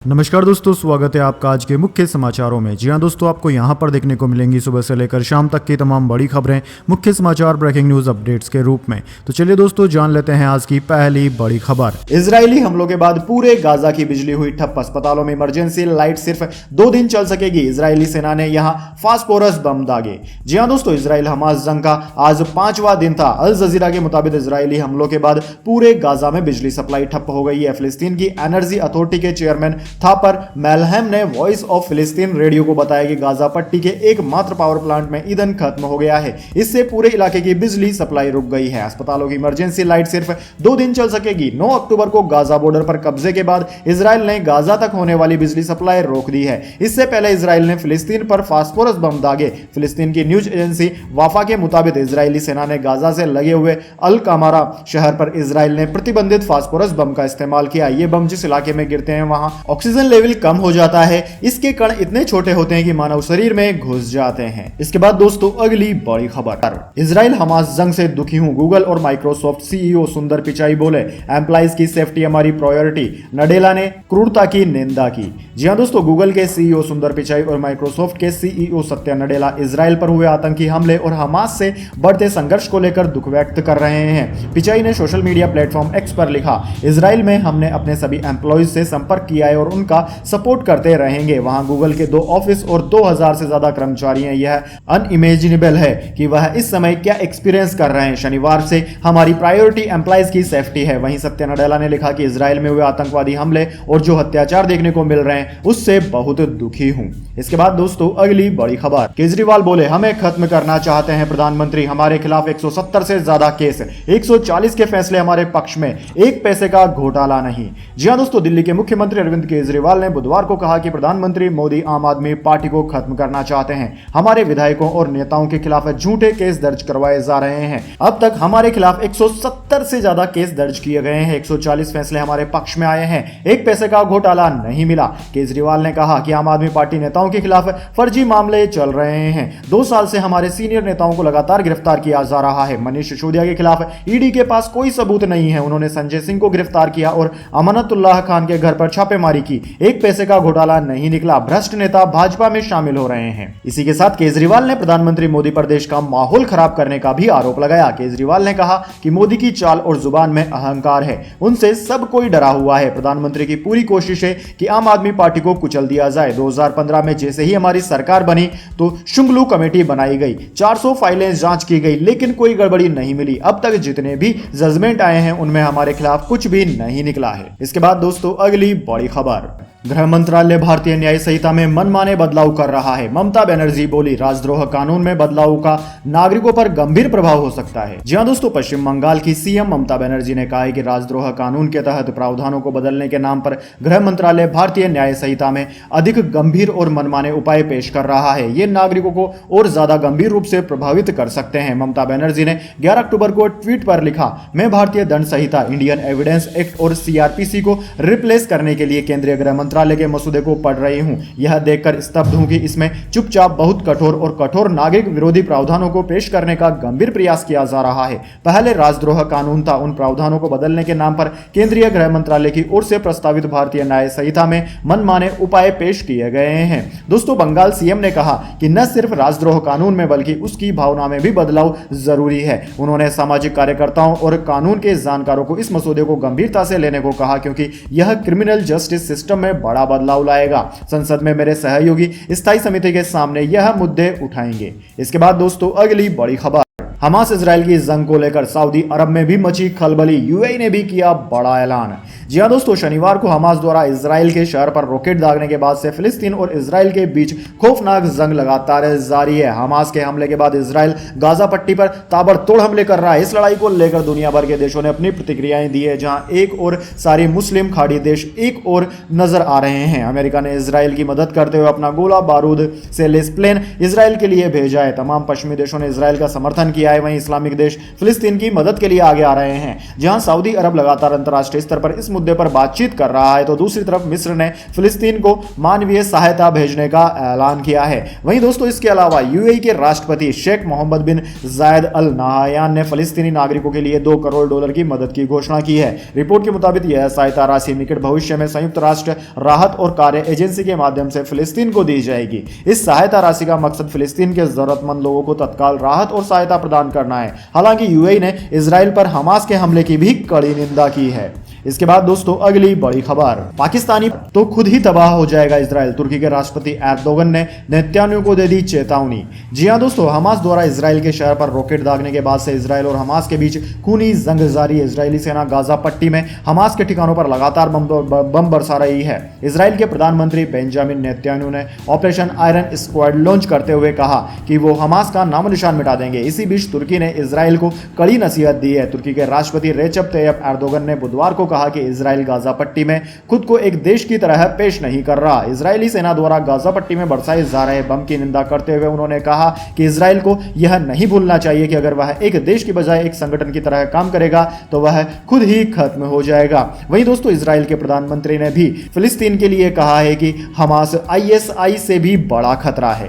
नमस्कार दोस्तों, स्वागत है आपका आज के मुख्य समाचारों में। जी हाँ दोस्तों, आपको यहाँ पर देखने को मिलेंगी सुबह से लेकर शाम तक की तमाम बड़ी खबरें मुख्य समाचार ब्रेकिंग न्यूज अपडेट्स के रूप में। तो चलिए दोस्तों, जान लेते हैं आज की पहली बड़ी खबर। इजरायली हमलों के बाद पूरे गाजा की बिजली हुई ठप। अस्पतालों में इमरजेंसी लाइट सिर्फ 2 दिन चल सकेगी। इजरायली सेना ने यहाँ फास्फोरस बम दागे। जी हाँ दोस्तों, इजराइल हमास जंग का आज 5वां दिन था। अल जजीरा के मुताबिक इजरायली हमलों के बाद पूरे गाजा में बिजली सप्लाई ठप हो गई है। फिलिस्तीन की एनर्जी अथॉरिटी के चेयरमैन थापर मेलहम ने वॉइस ऑफ फिलिस्तीन रेडियो को बताया कि गाजा पट्टी के एकमात्र पावर प्लांट में ईंधन खत्म हो गया है। इससे पूरे इलाके की बिजली सप्लाई रुक गई है। अस्पतालों की इमरजेंसी लाइट सिर्फ 2 दिन चल सकेगी। 9 अक्टूबर को गाजा बॉर्डर पर कब्जे के बाद इजराइल ने गाजा तक होने वाली बिजली सप्लाई रोक दी है। इससे पहले इजराइल ने फिलिस्तीन पर फास्फोरस बम दागे। फिलिस्तीन की न्यूज एजेंसी वाफा के मुताबिक इजरायली सेना ने गाजा से लगे हुए अल कामारा शहर पर इजराइल ने प्रतिबंधित फास्फोरस बम का इस्तेमाल किया। ये बम जिस इलाके में गिरते हैं वहां ऑक्सीजन लेवल कम हो जाता है। इसके कण इतने छोटे होते हैं कि मानव शरीर में घुस जाते हैं। इसके बाद दोस्तों, अगली बड़ी खबर। इजराइल हमास जंग से दुखी हूं। गूगल और माइक्रोसॉफ्ट सीईओ सुंदर पिचाई बोले, एम्प्लॉइज की सेफ्टी हमारी प्रायोरिटी। नडेला ने क्रूरता की निंदा की। जी हां दोस्तों, गूगल के सीईओ सुंदर पिचाई और माइक्रोसॉफ्ट के सीईओ सत्या नडेला इजराइल पर हुए आतंकी हमले और हमास से बढ़ते संघर्ष को लेकर दुख व्यक्त कर रहे हैं। पिचाई ने सोशल मीडिया प्लेटफॉर्म एक्स पर लिखा, इजराइल में हमने अपने सभी एम्प्लॉइज से संपर्क किया है और उनका सपोर्ट करते रहेंगे। वहां गूगल के 2 ऑफिस और 2000 से ज्यादा कर्मचारी हैं। यह अनइमेजिनेबल है कि वह इस समय क्या एक्सपीरियंस कर रहे हैं। शनिवार से हमारी प्रायोरिटी एम्प्लॉइज की सेफ्टी है। वहीं सत्या नडेला ने लिखा कि इजराइल में हुए आतंकवादी हमले और जो अत्याचार देखने को मिल रहे हैं उससे बहुत दुखी हूं। इसके बाद दोस्तों, अगली बड़ी खबर। केजरीवाल बोले, हमें खत्म करना चाहते हैं प्रधानमंत्री। हमारे खिलाफ 170 से ज्यादा केस, 140 के फैसले हमारे पक्ष में, 1 पैसे का घोटाला नहीं। जी हां दोस्तों, दिल्ली के मुख्यमंत्री अरविंद केजरीवाल ने बुधवार को कहा कि प्रधानमंत्री मोदी आम आदमी पार्टी को खत्म करना चाहते हैं। हमारे विधायकों और नेताओं के खिलाफ झूठे केस दर्ज करवाए जा रहे हैं। अब तक हमारे खिलाफ 170 से ज्यादा केस दर्ज किए गए हैं। 140 फैसले हमारे पक्ष में आए हैं। 1 पैसे का घोटाला नहीं मिला। केजरीवाल ने कहा कि आम आदमी पार्टी नेताओं के खिलाफ फर्जी मामले चल रहे हैं। 2 साल से हमारे सीनियर नेताओं को लगातार गिरफ्तार किया जा रहा है। मनीष सिसोदिया के खिलाफ ईडी के पास कोई सबूत नहीं है। उन्होंने संजय सिंह को गिरफ्तार किया और अमानतुल्लाह खान के घर पर छापेमारी की। 1 पैसे का घोटाला नहीं निकला। भ्रष्ट नेता भाजपा में शामिल हो रहे हैं। इसी के साथ केजरीवाल ने प्रधानमंत्री मोदी पर देश का माहौल खराब करने का भी आरोप लगाया। केजरीवाल ने कहा कि मोदी की चाल और जुबान में अहंकार है। उनसे सब कोई डरा हुआ है। प्रधानमंत्री की पूरी कोशिश है कि आम आदमी पार्टी को कुचल दिया जाए। 2015 में जैसे ही हमारी सरकार बनी तो शुंगलू कमेटी बनाई गई। 400 फाइलें जांच की गई, लेकिन कोई गड़बड़ी नहीं मिली। अब तक जितने भी जजमेंट आए हैं उनमें हमारे खिलाफ कुछ भी नहीं निकला है। इसके बाद दोस्तों, अगली बड़ी खबर। गृह मंत्रालय भारतीय न्याय संहिता में मनमाने बदलाव कर रहा है। ममता बनर्जी बोली, राजद्रोह कानून में बदलाव का नागरिकों पर गंभीर प्रभाव हो सकता है। जी हां दोस्तों, पश्चिम बंगाल की सीएम ममता बनर्जी ने कहा है कि राजद्रोह कानून के तहत प्रावधानों को बदलने के नाम पर गृह मंत्रालय भारतीय न्याय संहिता में अधिक गंभीर और मनमाने उपाय पेश कर रहा है। ये नागरिकों को और ज्यादा गंभीर रूप से प्रभावित कर सकते हैं। ममता बनर्जी ने 11 अक्टूबर को ट्वीट पर लिखा, मैं भारतीय दंड संहिता, इंडियन एविडेंस एक्ट और सीआरपीसी को रिप्लेस करने के लिए केंद्रीय गृह मंत्रालय के मसूदे को पढ़ रही हूं। यह देखकर स्तब्ध हूं कि इसमें चुपचाप बहुत कठोर और कठोर नागरिक विरोधी प्रावधानों को पेश करने का गंभीर प्रयास किया जा रहा है। पहले राजद्रोह कानून था। उन प्रावधानों को बदलने के नाम पर केंद्रीय गृह मंत्रालय की ओर से प्रस्तावित भारतीय न्याय संहिता में मनमाने उपाय पेश किए गए हैं। दोस्तों, बंगाल सीएम ने कहा कि न सिर्फ राजद्रोह कानून में बल्कि उसकी भावना में भी बदलाव जरूरी है। उन्होंने सामाजिक कार्यकर्ताओं और कानून के जानकारों को इस मसौदे को गंभीरता से लेने को कहा, क्योंकि यह क्रिमिनल जस्टिस सिस्टम में बड़ा बदलाव लाएगा। संसद में मेरे सहयोगी स्थायी समिति के सामने यह मुद्दे उठाएंगे। इसके बाद दोस्तों, अगली बड़ी खबर। हमास इजराइल की जंग को लेकर सऊदी अरब में भी मची खलबली। यूएई ने भी किया बड़ा ऐलान। जी हां दोस्तों, शनिवार को हमास द्वारा इजराइल के शहर पर रॉकेट दागने के बाद से फिलिस्तीन और इजराइल के बीच खौफनाक जंग लगातार जारी है। हमास के हमले के बाद इजराइल गाजा पट्टी पर ताबड़तोड़ हमले कर रहा है। इस लड़ाई को लेकर दुनिया भर के देशों ने अपनी प्रतिक्रियाएं दी है, जहां एक और सारे मुस्लिम खाड़ी देश एक और नजर आ रहे हैं। अमेरिका ने इजराइल की मदद करते हुए अपना गोला बारूद से लेस प्लेन इजराइल के लिए भेजा है। तमाम पश्चिमी देशों ने इजराइल का समर्थन किया आए, वहीं इस्लामिक देश फिलिस्तीन की मदद के लिए आगे आ रहे हैं। जहां सऊदी अरब लगातार अंतर्राष्ट्रीय स्तर पर इस मुद्दे पर बातचीत कर रहा है, तो दूसरी तरफ मिस्र ने फिलिस्तीन को मानवीय सहायता भेजने का ऐलान किया है। वहीं दोस्तों इसके अलावा यूएई के राष्ट्रपति शेख मोहम्मद बिन जायद अल नहायान ने फिलिस्तीनी नागरिकों के लिए $2 करोड़ की मदद की घोषणा की है। रिपोर्ट के मुताबिक यह सहायता राशि निकट भविष्य में संयुक्त राष्ट्र राहत और कार्य एजेंसी के माध्यम से फिलिस्तीन को दी जाएगी। इस सहायता राशि का मकसद फिलिस्तीन के जरूरतमंद लोगों को तत्काल राहत और सहायता प्रदान करना है। हालांकि यूएई ने इजराइल पर हमास के हमले की भी कड़ी निंदा की है। इसके बाद दोस्तों अगली बड़ी खबर, पाकिस्तानी तो खुद ही तबाह हो जाएगा इजराइल, तुर्की के राष्ट्रपति एर्दोगन ने नेतन्याहू को दे दी चेतावनी। जी हां दोस्तों, हमास द्वारा इजराइल के शहर पर रॉकेट दागने के बाद से इजराइल और हमास के बीच खूनी जंग जारी है। इजरायली सेना गाजा पट्टी में हमास के ठिकानों पर लगातार बम बरसा रही है। इजराइल के प्रधानमंत्री बेंजामिन नेतन्याहू ने ऑपरेशन आयरन स्क्वाड लॉन्च करते हुए कहा कि वो हमास का नामो निशान मिटा देंगे। इसी बीच तुर्की ने इजराइल को कड़ी नसीहत दी है। तुर्की के राष्ट्रपति रेजब तैयब एर्दोगन ने बुधवार को कहा कि इजराइल गाजा पट्टी में खुद को एक देश की तरह पेश नहीं कर रहा। इजरायली सेना द्वारा गाजा पट्टी में बरसाए जा रहे बम की निंदा करते हुए उन्होंने कहा कि इजराइल को यह नहीं भूलना चाहिए कि अगर वह एक देश की बजाय एक संगठन की तरह काम करेगा तो वह खुद ही खत्म हो जाएगा। वहीं दोस्तों इजराइल के प्रधानमंत्री ने भी फिलिस्तीन के लिए कहा है कि हमास आईएसआई से भी बड़ा खतरा है।